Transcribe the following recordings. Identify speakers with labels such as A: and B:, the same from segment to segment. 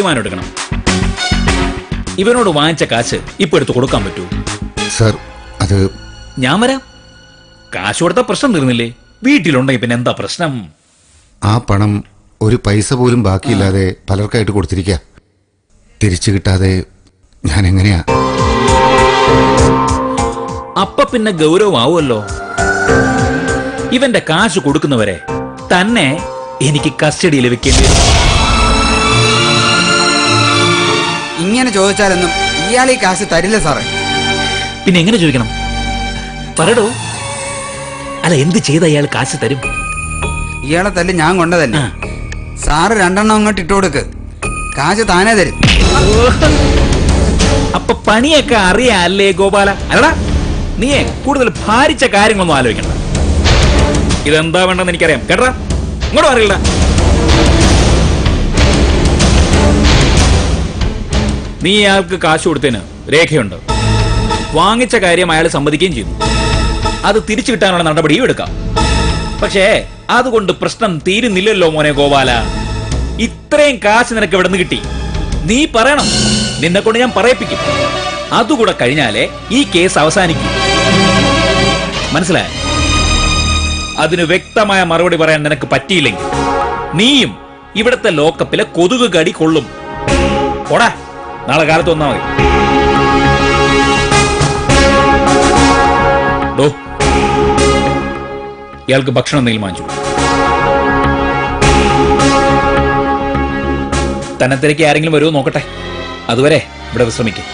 A: തീരുമാനം എടുക്കണം. ഇവനോട് വാങ്ങിച്ച കാശ് ഇപ്പൊ എടുത്ത് കൊടുക്കാൻ പറ്റൂ?
B: സർ, അത്
A: ഞാൻ വരാം. കാശ് കൊടുത്ത പ്രശ്നം തീർന്നില്ലേ? വീട്ടിലുണ്ടെങ്കിൽ പിന്നെ എന്താ പ്രശ്നം?
B: ആ പണം ഒരു പൈസ പോലും ബാക്കിയില്ലാതെ പലർക്കായിട്ട് കൊടുത്തിരിക്കുക. തിരിച്ചു കിട്ടാതെ ഞാൻ എങ്ങനെയാ?
A: അപ്പൊ പിന്നെ ഗൗരവമാവുമല്ലോ. ഇവന്റെ കാശ് കൊടുക്കുന്നവരെ തന്നെ എനിക്ക് കസ്റ്റഡിയിൽ വെക്കേണ്ടി വരും.
C: ഇങ്ങനെ ചോദിച്ചാലൊന്നും ഇയാൾ ഈ കാശ് തരില്ല സാറേ.
A: പിന്നെ എങ്ങനെ ചോദിക്കണം? പറടോ. അല്ല, എന്ത് ചെയ്ത അയാൾ കാശ് തരും?
C: ഇയാളെ തല്ല് ഞാൻ കൊണ്ടതല്ലേ. സാറ് 2 എണ്ണം അങ്ങോട്ട് ഇട്ട് കൊടുക്ക്, കാശ് താനേ തരും.
A: അപ്പൊ പണിയൊക്കെ അറിയാല്ലേ ഗോപാല? അല്ലടാ, നീയെ കൂടുതൽ ഭാരിച്ച കാര്യങ്ങളൊന്നും ആലോചിക്കണ്ട. ഇതെന്താ വേണ്ടെന്ന് എനിക്കറിയാം കേട്ടാ. ഇങ്ങോട്ട് അറിയില്ല. നീ അയാൾക്ക് കാശ് കൊടുത്തതിന് രേഖയുണ്ട്. വാങ്ങിച്ച കാര്യം അയാൾ സമ്മതിക്കുകയും ചെയ്തു. അത് തിരിച്ചു കിട്ടാനുള്ള നടപടിയും എടുക്കാം. പക്ഷേ അതുകൊണ്ട് പ്രശ്നം തീരുന്നില്ലല്ലോ മോനെ ഗോപാല. ഇത്രയും കാശ് നിനക്ക് എവിടെ നിന്ന് കിട്ടി? നീ പറയണം. നിന്നെ കൊണ്ട് ഞാൻ പറയിപ്പിക്കും. അതുകൂടെ കഴിഞ്ഞാലേ ഈ കേസ് അവസാനിക്കും. മനസ്സിലായ? അതിന് വ്യക്തമായ മറുപടി പറയാൻ നിനക്ക് പറ്റിയില്ലെങ്കിൽ നീയും ഇവിടത്തെ ലോക്കപ്പിലെ കൊതുക് കടി കൊള്ളും. ഓടാ, നാളെ കാലത്ത് വന്നാ മതി. ഇയാൾക്ക് ഭക്ഷണം എന്തെങ്കിലും വാങ്ങിച്ചു. തന്നെ തിരക്കി ആരെങ്കിലും വരുമോ നോക്കട്ടെ. അതുവരെ ഇവിടെ വിശ്രമിക്കും.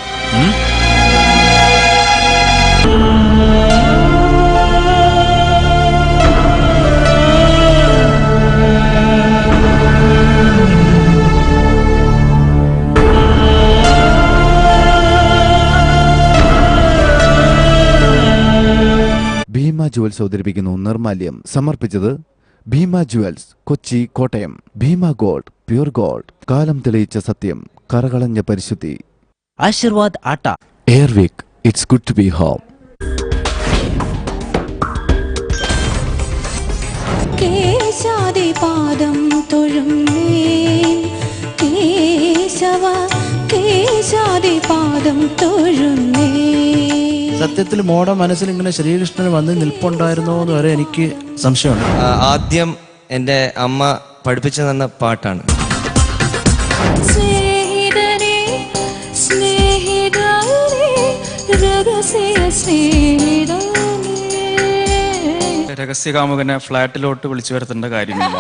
D: ഭീമ ജുവൽസ് അവതരിപ്പിക്കുന്നു നിർമാല്യം. സമർപ്പിച്ചത് Bhima jewels, Kochi, Kottayam. Bhima gold, pure gold, കാലം തെളിയിച്ച സത്യം, കറകളഞ്ഞ പരിശുദ്ധി.
E: Aashirvaad atta.
D: Airwick, it's good to be home.
F: കേശാദി പാദം തൊഴുന്നേ കേശവ, കേശാദി പാദം തൊഴുന്നേ.
E: സത്യത്തിൽ മോടെ മനസ്സിൽ ഇങ്ങനെ ശ്രീകൃഷ്ണൻ വന്ന് നിൽപ്പുണ്ടായിരുന്നോ എന്ന് വരെ എനിക്ക് സംശയമുണ്ട്.
G: ആദ്യം എൻ്റെ അമ്മ പഠിപ്പിച്ചു തന്ന പാട്ടാണ്.
F: സ്നേഹിതരേ സ്നേഹിതരേ രഹസ്യ സ്നേഹിതരേ.
H: രഹസ്യകാമുകനെ ഫ്ലാറ്റിലോട്ട് വിളിച്ചു വരുത്തേണ്ട കാര്യമില്ല.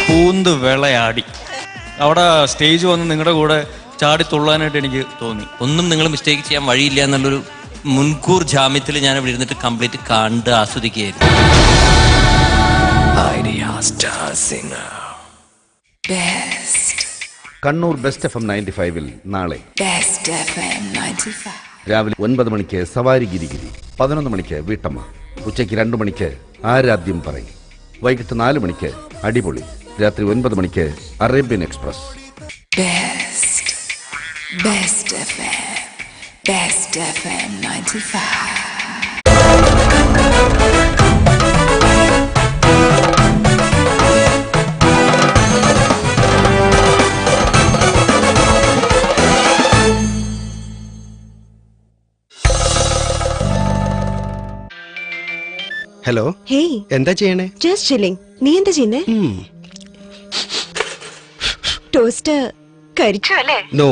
H: പൂന്ത് വിളയാടി അവിടെ സ്റ്റേജ് വന്ന് നിങ്ങളുടെ കൂടെ ചാടി തുള്ളാനായിട്ട് എനിക്ക് തോന്നി.
G: ഒന്നും നിങ്ങൾ മിസ്റ്റേക്ക് ചെയ്യാൻ വഴിയില്ല എന്നുള്ളൊരു മുൻകൂർ ജാമ്യത്തിൽ ഞാൻ ഇവിടെ ഇരുന്നിട്ട് കംപ്ലീറ്റ് കണ്ട് ആസ്വദിക്കുകയായിരുന്നു.
I: കണ്ണൂർ ബെസ്റ്റ് FM 95-ൽ നാളെ രാവിലെ 9 മണിക്ക് സവാരി ഗിരിഗിരി, 11 മണിക്ക് വീട്ടമ്മ, ഉച്ചയ്ക്ക് 2 മണിക്ക് ആരാധ്യം പറയും, വൈകിട്ട് 4 മണിക്ക് അടിപൊളി, രാത്രി 9 മണിക്ക് Arabian express.
F: Best FM 95.
I: Hello,
J: hey,
I: എന്താ ചെയ്യണേ?
J: Just chilling. നീ എന്താ ചെയ്യുന്നേ? ടോസ്റ്റ് കരിച്ചു അല്ലേ?
I: നോ.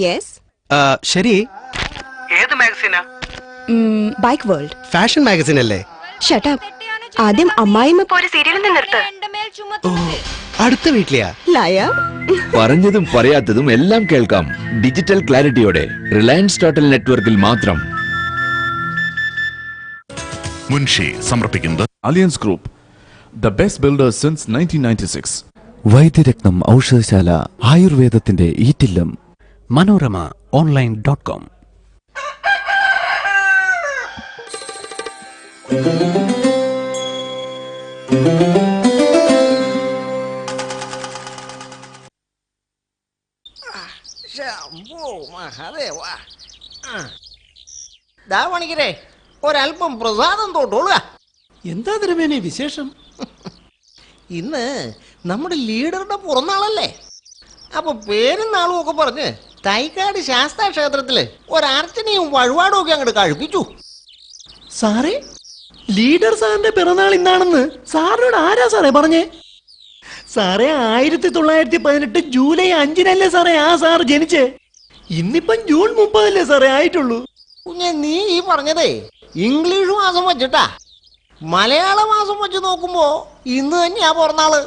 J: യെസ്.
I: ശരി.
C: ഏത് മാഗസീനാ?
J: Bike world.
I: ഫാഷൻ മാഗസിൻ അല്ലേ?
J: Shut up. ആദ്യം അമ്മായിമ്മ ഒരു സീരിയലിൽ നിർത്ത്.
I: അടുത്ത വീട്ടിലെയാ?
J: ലയ.
K: പറഞ്ഞതും പറയാത്തതും എല്ലാം കേൾക്കാം ഡിജിറ്റൽ ക്ലാരിറ്റിയോടെ റിലയൻസ് ടോട്ടൽ നെറ്റ്വർക്കിൽ മാത്രം.
L: മുൻഷി സമർപ്പിക്കുന്നത്
D: Alliance group, the best builders since 1996. Vaidyaratnam Oushadhasala, ആയുർവേദത്തിന്റെ ഈറ്റില്ലം.
E: മനോരമ ഓൺലൈൻ.com.
C: ശംഭോ മഹാദേവ.
M: ദാ പണിക്കരെ ഒരല്പം പ്രസാദം തോട്ടോളുക.
E: എന്താ തിരുമേനി വിശേഷം?
M: ഇന്ന് നമ്മുടെ ലീഡറുടെ പിറന്നാളല്ലേ? അപ്പൊ പേരും നാളും ഒക്കെ പറഞ്ഞ് തൈക്കാട് ശാസ്താ ക്ഷേത്രത്തില് ഒരർച്ചനയും വഴിപാടും ഒക്കെ അങ്ങോട്ട് കഴിപ്പിച്ചു.
E: സാറേ, ലീഡർ സാറിന്റെ പിറന്നാൾ ഇന്നാണെന്ന് സാറിനോട് ആരാ സാറേ പറഞ്ഞേ? സാറേ, 1918 ജൂലൈ 5 സാറേ ആ സാർ ജനിച്ചേ. ഇന്നിപ്പം ജൂൺ 30 സാറേ ആയിട്ടുള്ളൂ.
M: കുഞ്ഞെ, നീ ഈ പറഞ്ഞതേ ഇംഗ്ലീഷ് മാസം വെച്ചിട്ടാ. മലയാള മാസം വെച്ച് നോക്കുമ്പോ ഇന്ന് തന്നെയാ പിറന്നാള്.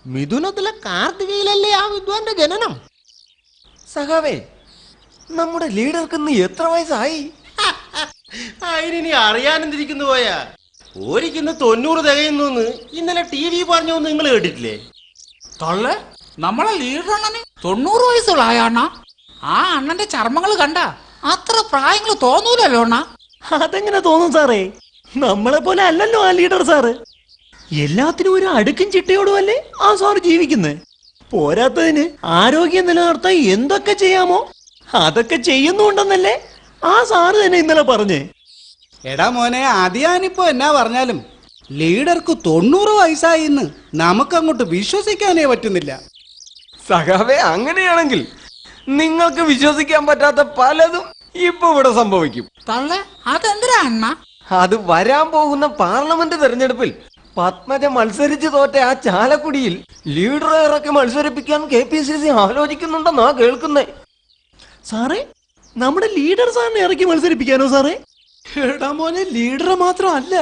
M: മിഥുനത്തിലെ കാർത്തികയിലല്ലേ ആ വിദ്വാന്റെ ജനനം.
E: സഖാവേ, നമ്മുടെ ലീഡർക്ക് ഇന്ന് എത്ര വയസ്സായി?
M: അതിനി അറിയാനെന്തിരിക്കുന്നു പോയാ. ഓരിക്കുന്ന 90 തികയുന്നു ഇന്നലെ TV പറഞ്ഞു നിങ്ങൾ കേട്ടിട്ടില്ലേ?
N: തൊള്ളേ, നമ്മളെ ലീഡർ അണ്ണന് 90 വയസ്സുള്ളായ അണ്ണ. ആ അണ്ണന്റെ ചർമ്മങ്ങൾ കണ്ട അത്ര പ്രായങ്ങൾ തോന്നൂലല്ലോ അണ്ണ.
E: അതെങ്ങനെ തോന്നും സാറേ? നമ്മളെ പോലെ അല്ലല്ലോ ആ ലീഡർ സാറ്. എല്ലാത്തിനും ഒരു അടുക്കും ചിട്ടയോടും അല്ലേ ആ സാർ ജീവിക്കുന്നത്. പോരാത്തതിന് ആരോഗ്യം നിലനിർത്താൻ എന്തൊക്കെ ചെയ്യാമോ അതൊക്കെ ചെയ്യുന്നുണ്ടെന്നല്ലേ ആ സാറ് തന്നെ ഇന്നലെ പറഞ്ഞേ.
C: എടാ മോനെ, അതിയാനിപ്പോ എന്നാ പറഞ്ഞാലും ലീഡർക്ക് 90 വയസ്സായി എന്ന് നമുക്കങ്ങോട്ട് വിശ്വസിക്കാനേ പറ്റുന്നില്ല.
E: സഖാവേ, അങ്ങനെയാണെങ്കിൽ നിങ്ങൾക്ക് വിശ്വസിക്കാൻ പറ്റാത്ത പലതും ഇപ്പൊ ഇവിടെ സംഭവിക്കും.
N: തള്ളേ, അതെന്തിനാ അണ്ണ?
E: അത് വരാൻ പോകുന്ന പാർലമെന്റ് തെരഞ്ഞെടുപ്പിൽ പത്മജ മത്സരിച്ച് തോറ്റ ആ ചാലക്കുടിയിൽ ലീഡറെ ഇറക്കി മത്സരിപ്പിക്കാൻ KPCC ആലോചിക്കുന്നുണ്ടെന്നാ കേൾക്കുന്നേ. സാറേ, നമ്മുടെ ലീഡർ സാറിനെ ഇറക്കി മത്സരിപ്പിക്കാനോ സാറേ? എടാ മോനെ, ലീഡറെ മാത്രമല്ല,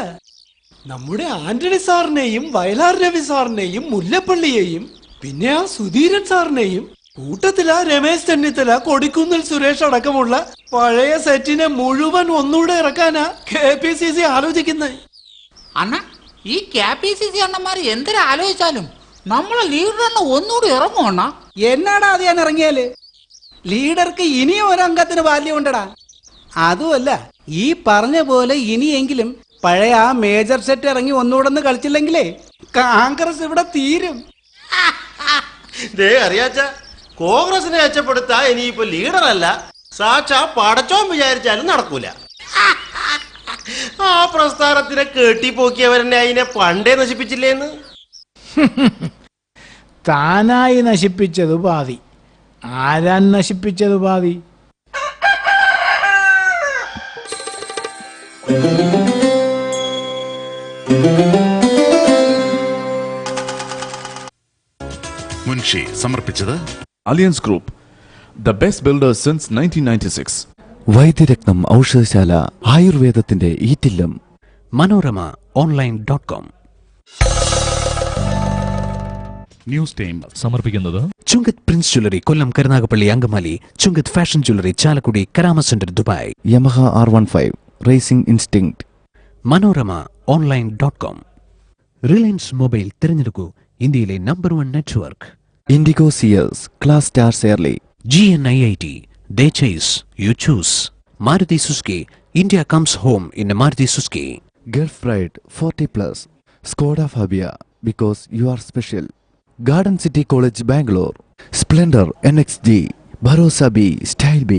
E: നമ്മുടെ ആന്റണി സാറിനെയും വയലാർ രവി സാറിനെയും മുല്ലപ്പള്ളിയെയും പിന്നെ ആ സുധീരൻ സാറിനെയും കൂട്ടത്തില രമേശ് ചെന്നിത്തല, കൊടിക്കുന്നിൽ സുരേഷ് അടക്കമുള്ള പഴയ സെറ്റിനെ മുഴുവൻ ഒന്നുകൂടെ ഇറക്കാനാ KPCC ആലോചിക്കുന്നത്.
N: അണ്ണ, ഈ KPCC അണ്ണന്മാര് എന്തിനാ ആലോചിച്ചാലും നമ്മളെ ലീഡർ അണ്ണ ഒന്നുകൂടി ഇറങ്ങും അണ്ണ.
C: എന്നാടാ അത് ഞാൻ ഇറങ്ങിയാല്? ലീഡർക്ക് ഇനിയും ഒരംഗത്തിന് ബാല്യമുണ്ടടാ. അതുമല്ല, ഈ പറഞ്ഞ പോലെ ഇനിയെങ്കിലും പഴയ ആ മേജർ സെറ്റ് ഇറങ്ങി ഒന്നുകൂടെ കളിച്ചില്ലെങ്കിലേ കോൺഗ്രസ് ഇവിടെ തീരും.
M: അറിയാച്ച കോൺഗ്രസിനെ രക്ഷപ്പെടുത്താ ഇനിയിപ്പോ ലീഡറല്ല, സാക്ഷാ പടച്ചോൻ വിചാരിച്ചാലും നടക്കൂല. ആ പ്രസ്ഥാനത്തിനെ കെട്ടിപ്പോക്കിയവരെന്നെ അതിനെ പണ്ടേ നശിപ്പിച്ചില്ലേന്ന്.
E: താനായി നശിപ്പിച്ചത് പാതി, ആരാൻ നശിപ്പിച്ചത് പാതി.
L: മുൻഷി സമർപ്പിച്ചത്
D: Alliance group, the best builders since 1996. Vaidyaratnam Oushadhasala, ആയുർവേദത്തിന്റെ ഈറ്റില്ലം.
O: മനോരമ ഓൺലൈൻ.com.
L: ന്യൂസ് ടൈം സമർപ്പിക്കുന്നത്
O: Chungath prince jewellery, Kollam, Karunagappally, Angamaly. Chungath fashion jewellery, Chalakudy, Karama centre, Dubai.
D: Yamaha R15 racing instinct.
O: Manorama online. Reliance mobile തിരഞ്ഞെടുക്കൂ, ഇന്ത്യയിലെ നമ്പർ 1 നെറ്റ്വർക്ക്.
D: ഇൻഡിഗോ സിയേഴ്സ്, ക്ലാസ് സ്റ്റാർസ് എയർലി.
O: GNIIT, they chase, you choose. Maruti Suzuki, India comes home in a Maruti Suzuki.
D: Gulf ride 40+. Skoda Fabia, because you are special. Garden City College, Bangalore. Splendor NXG, Bharosa B, style B.